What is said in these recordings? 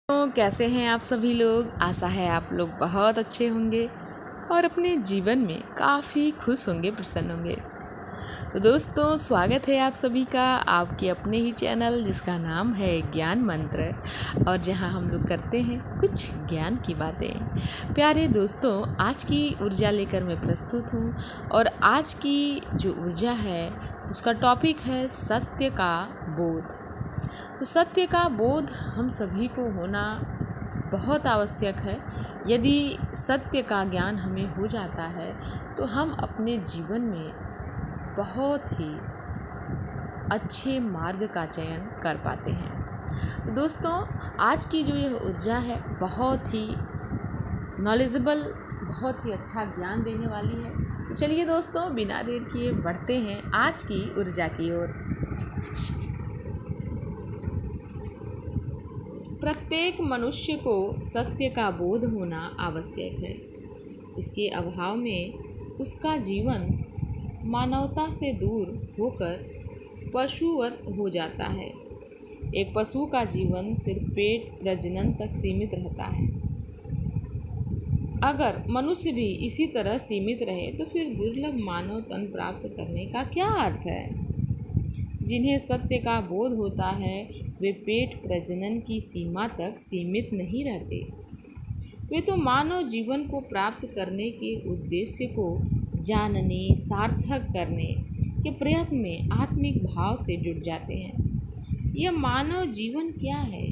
तो कैसे हैं आप सभी लोग। आशा है आप लोग बहुत अच्छे होंगे और अपने जीवन में काफ़ी खुश होंगे, प्रसन्न होंगे। तो दोस्तों, स्वागत है आप सभी का आपके अपने ही चैनल जिसका नाम है ज्ञान मंत्र, और जहां हम लोग करते हैं कुछ ज्ञान की बातें। प्यारे दोस्तों, आज की ऊर्जा लेकर मैं प्रस्तुत हूं, और आज की जो ऊर्जा है उसका टॉपिक है सत्य का बोध। तो सत्य का बोध हम सभी को होना बहुत आवश्यक है। यदि सत्य का ज्ञान हमें हो जाता है तो हम अपने जीवन में बहुत ही अच्छे मार्ग का चयन कर पाते हैं। तो दोस्तों, आज की जो यह ऊर्जा है बहुत ही नॉलेजेबल, बहुत ही अच्छा ज्ञान देने वाली है। तो चलिए दोस्तों, बिना देर किए बढ़ते हैं आज की ऊर्जा की ओर। प्रत्येक मनुष्य को सत्य का बोध होना आवश्यक है। इसके अभाव में उसका जीवन मानवता से दूर होकर पशुवत हो जाता है। एक पशु का जीवन सिर्फ पेट प्रजनन तक सीमित रहता है। अगर मनुष्य भी इसी तरह सीमित रहे तो फिर दुर्लभ मानव तन प्राप्त करने का क्या अर्थ है। जिन्हें सत्य का बोध होता है वे पेट प्रजनन की सीमा तक सीमित नहीं रहते। वे तो मानव जीवन को प्राप्त करने के उद्देश्य को जानने, सार्थक करने के प्रयत्न में आत्मिक भाव से जुट जाते हैं। यह मानव जीवन क्या है?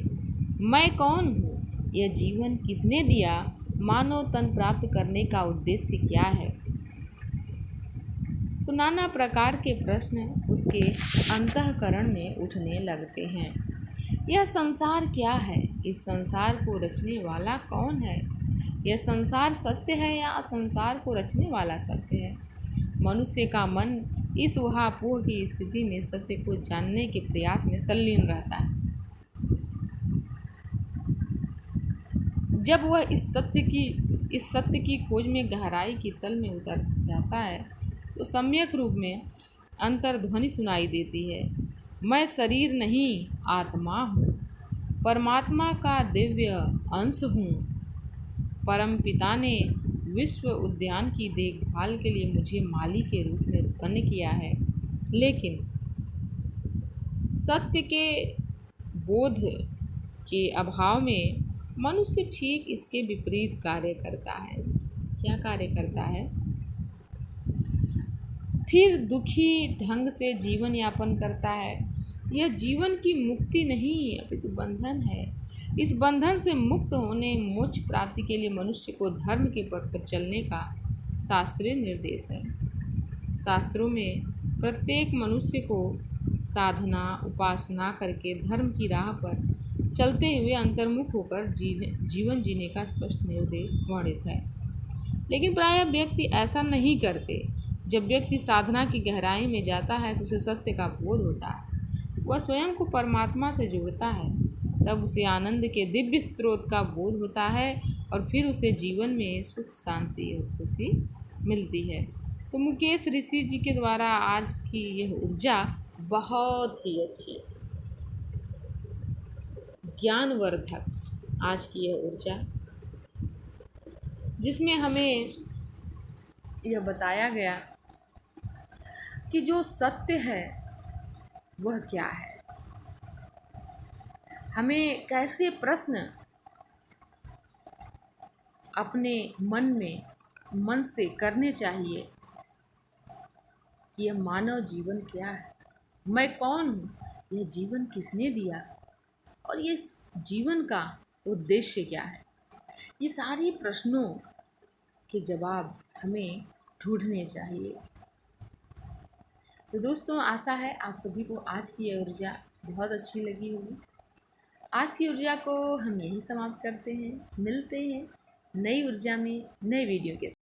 मैं कौन हूँ? यह जीवन किसने दिया? मानव तन प्राप्त करने का उद्देश्य क्या है? तो नाना प्रकार के प्रश्न उसके अंतःकरण में उठने लगते हैं। यह संसार क्या है? इस संसार को रचने वाला कौन है? यह संसार सत्य है या संसार को रचने वाला सत्य है? मनुष्य का मन इस ऊहापोह की स्थिति में सत्य को जानने के प्रयास में तल्लीन रहता है। जब वह इस सत्य की खोज में गहराई की तल में उतर जाता है तो सम्यक रूप में अंतर्ध्वनि सुनाई देती है। मैं शरीर नहीं, आत्मा हूँ, परमात्मा का दिव्य अंश हूँ। परम पिता ने विश्व उद्यान की देखभाल के लिए मुझे माली के रूप में उत्पन्न किया है, लेकिन सत्य के बोध के अभाव में मनुष्य ठीक इसके विपरीत कार्य करता है। क्या कार्य करता है? फिर दुखी ढंग से जीवन यापन करता है। यह जीवन की मुक्ति नहीं अपितु बंधन है। इस बंधन से मुक्त होने, मोक्ष प्राप्ति के लिए मनुष्य को धर्म के पथ पर चलने का शास्त्रीय निर्देश है। शास्त्रों में प्रत्येक मनुष्य को साधना, उपासना करके धर्म की राह पर चलते हुए अंतर्मुख होकर जीवन जीने का स्पष्ट निर्देश वर्णित है। लेकिन प्रायः व्यक्ति ऐसा नहीं करते। जब व्यक्ति साधना की गहराई में जाता है तो उसे सत्य का बोध होता है। वह स्वयं को परमात्मा से जोड़ता है। तब उसे आनंद के दिव्य स्रोत का बोध होता है और फिर उसे जीवन में सुख, शांति और खुशी मिलती है। तो मुकेश ऋषि जी के द्वारा आज की यह ऊर्जा बहुत ही अच्छी, ज्ञानवर्धक आज की यह ऊर्जा, जिसमें हमें यह बताया गया कि जो सत्य है वह क्या है। हमें कैसे प्रश्न अपने मन से करने चाहिए। यह मानव जीवन क्या है? मैं कौन हूँ? यह जीवन किसने दिया? और ये जीवन का उद्देश्य क्या है? ये सारे प्रश्नों के जवाब हमें ढूंढने चाहिए। तो दोस्तों, आशा है आप सभी को आज की यह ऊर्जा बहुत अच्छी लगी होगी। आज की ऊर्जा को हम यहीं समाप्त करते हैं। मिलते हैं नई ऊर्जा में, नए वीडियो के साथ।